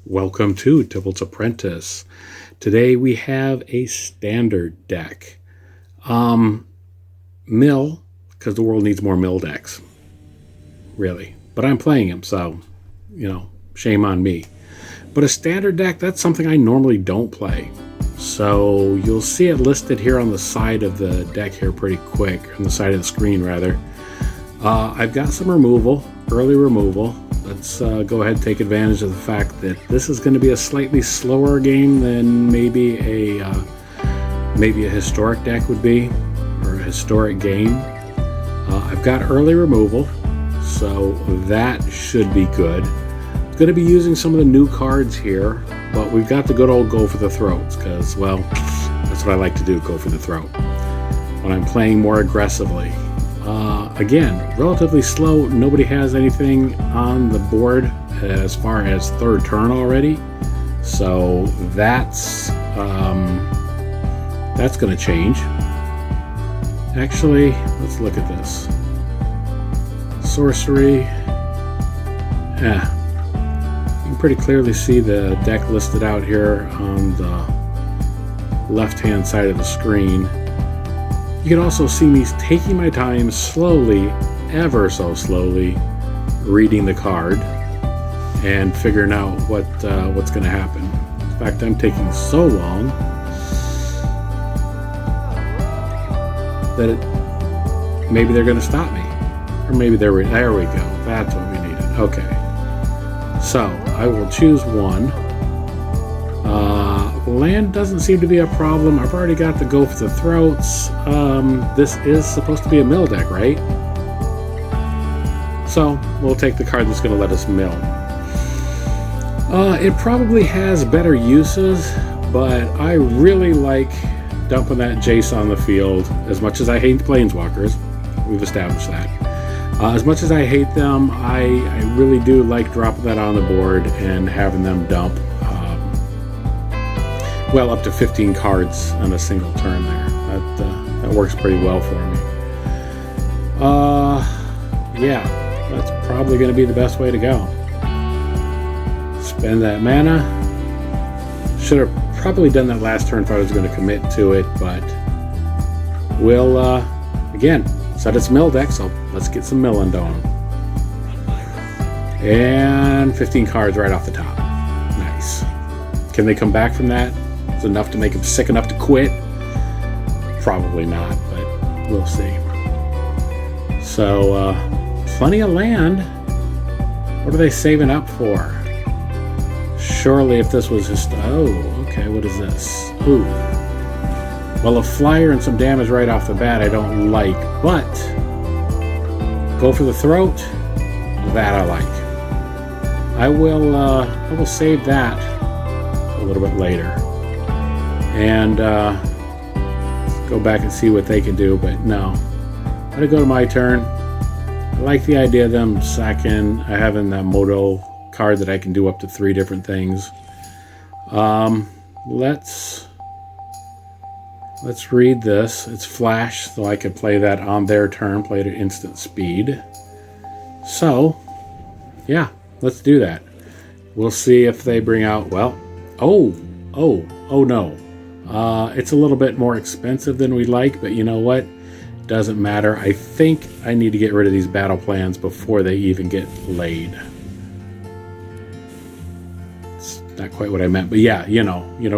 Welcome to Tibalt's Apprentice. Today we have a standard deck. Mill, because the world needs more mill decks. Really. But I'm playing him, so, shame on me. But a standard deck, that's something I normally don't play. So you'll see it listed here on the side of the deck here pretty quick, on the side of the screen rather. I've got some removal, early removal. Let's go ahead and take advantage of the fact that this is going to be a slightly slower game than maybe a historic deck would be, or a historic game. I've got early removal, so that should be good. I'm going to be using some of the new cards here, but we've got the good old go for the throats, because, well, that's what I like to do, go for the throat, when I'm playing more aggressively. Again, relatively slow. Nobody has anything on the board as far as third turn already, so that's going to change. Actually, let's look at this. Sorcery. You can pretty clearly see the deck listed out here on the left-hand side of the screen. You can also see me taking my time slowly, ever so slowly, reading the card and figuring out what's going to happen. In fact, I'm taking so long that maybe they're going to stop me. Or maybe there we go. That's what we needed. Okay. So, I will choose one. Land doesn't seem to be a problem. I've already got the go for the throats. This is supposed to be a mill deck, right? So we'll take the card that's going to let us mill. It probably has better uses, but I really like dumping that Jace on the field. As much as I hate Planeswalkers, we've established that. As much as I hate them, I really do like dropping that on the board and having them dump. Well, up to 15 cards on a single turn there. That works pretty well for me. Yeah, that's probably going to be the best way to go. Spend that mana. Should have probably done that last turn if I was going to commit to it, but we'll, again, said it's mill deck, so let's get some milling done. And 15 cards right off the top. Nice. Can they come back from that? Enough to make him sick enough to quit? Probably not, but we'll see. So, plenty of land. What are they saving up for? Surely if this was just... Oh, okay, what is this? Ooh. Well, a flyer and some damage right off the bat I don't like, but go for the throat, that I like. I will save that a little bit later. And go back and see what they can do, but no. I'm going to go to my turn. I like the idea of them sacking, having that Moto card that I can do up to 3 different things. Let's read this. It's flash, so I can play that on their turn, play it at instant speed. So, yeah, let's do that. We'll see if they bring out, well, oh no. It's a little bit more expensive than we'd like, but you know what? Doesn't matter. I think I need to get rid of these battle plans before they even get laid. It's not quite what I meant, but yeah,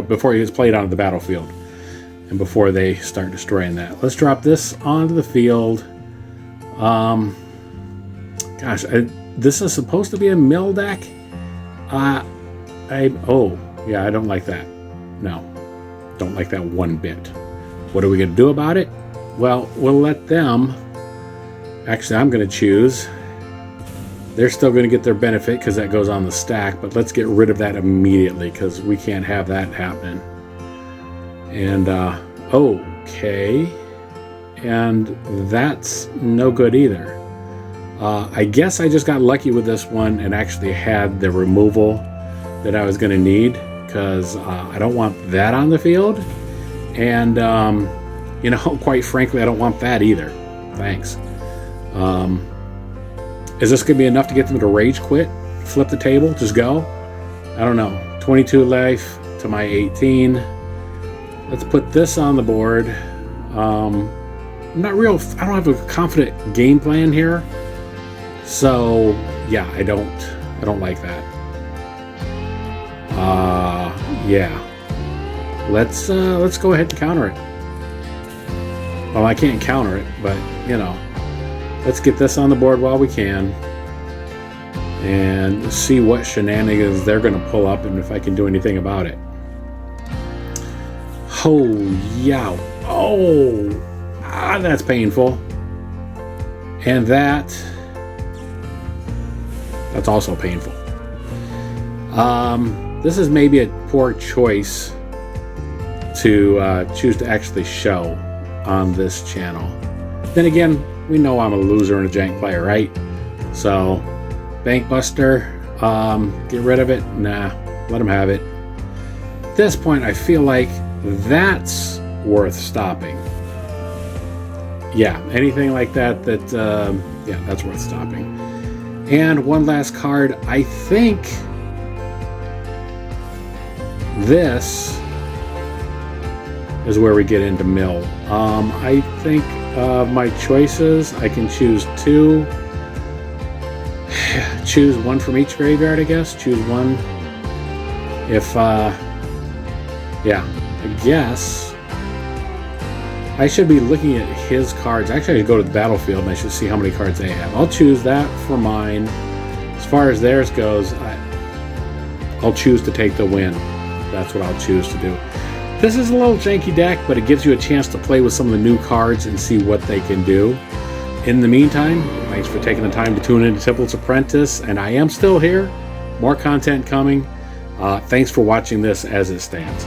before it gets played onto the battlefield and before they start destroying that. Let's drop this onto the field. This is supposed to be a mill deck. I don't like that. No. Don't like that one bit. What are we going to do about it? Well, we'll let them... Actually, I'm going to choose. They're still going to get their benefit because that goes on the stack, but let's get rid of that immediately because we can't have that happening. And, okay. And that's no good either. I guess I just got lucky with this one and actually had the removal that I was going to need. Because I don't want that on the field, and quite frankly, I don't want that either. Thanks. Is this going to be enough to get them to rage quit, flip the table, just go? I don't know, 22 life to my 18. Let's put this on the board. I don't have a confident game plan here. So yeah, I don't like that. Yeah. Let's go ahead and counter it. Well, I can't counter it, but you know, let's get this on the board while we can and see what shenanigans they're going to pull up and if I can do anything about it. Oh, yeah. Oh, that's painful. And that's also painful. This is maybe a poor choice to choose to actually show on this channel. Then again, we know I'm a loser and a jank player, right? So, Bankbuster, get rid of it. Nah, let him have it. At this point, I feel like that's worth stopping. Yeah, anything like that, yeah, that's worth stopping. And one last card. I think this is where we get into mill. I think my choices, I can choose two. Choose one from each graveyard, I guess. Choose one. If, yeah, I guess I should be looking at his cards. Actually, I should go to the battlefield and I should see how many cards they have. I'll choose that for mine. As far as theirs goes, I'll choose to take the win. That's what I'll choose to do. This is a little janky deck, but it gives you a chance to play with some of the new cards and see what they can do. In the meantime, thanks for taking the time to tune in to Tibalt's Apprentice, and I am still here. More content coming. Thanks for watching this as it stands.